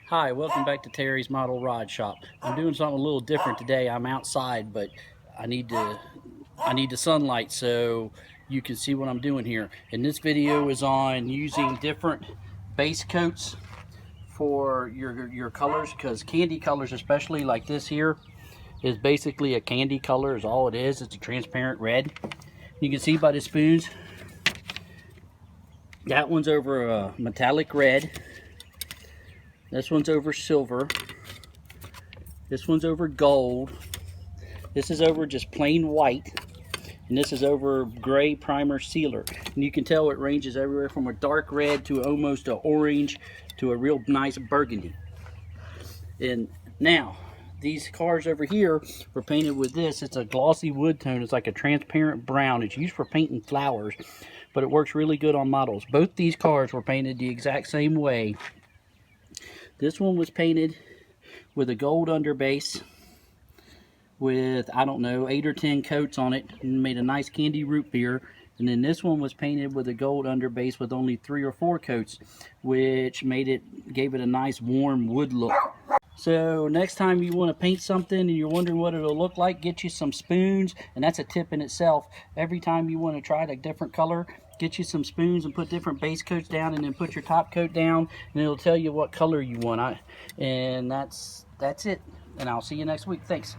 Hi, welcome back to Terry's Model Rod Shop. I'm doing something a little different today. I'm outside, but I need to I need the sunlight so you can see what I'm doing here. And this video is on using different base coats for your colors, because candy colors, especially like this here, is basically a candy color is all it is. It's a transparent red. You can see by the spoons, that one's over a metallic red. This one's over silver. This one's over gold. This is over just plain white. And this is over gray primer sealer. And you can tell it ranges everywhere from a dark red to almost an orange to a real nice burgundy. And now, these cars over here were painted with this. It's a glossy wood tone. It's like a transparent brown. It's used for painting flowers, but it works really good on models. Both these cars were painted the exact same way. This one was painted with a gold underbase with, I don't know, 8 or 10 coats on it, and made a nice candy root beer. And then this one was painted with a gold underbase with only 3 or 4 coats, which gave it a nice warm wood look. So next time you want to paint something and you're wondering what it'll look like, get you some spoons. And that's a tip in itself. Every time you want to try a different color, get you some spoons and put different base coats down, and then put your top coat down, and it'll tell you what color you want. And that's it. And I'll see you next week. Thanks.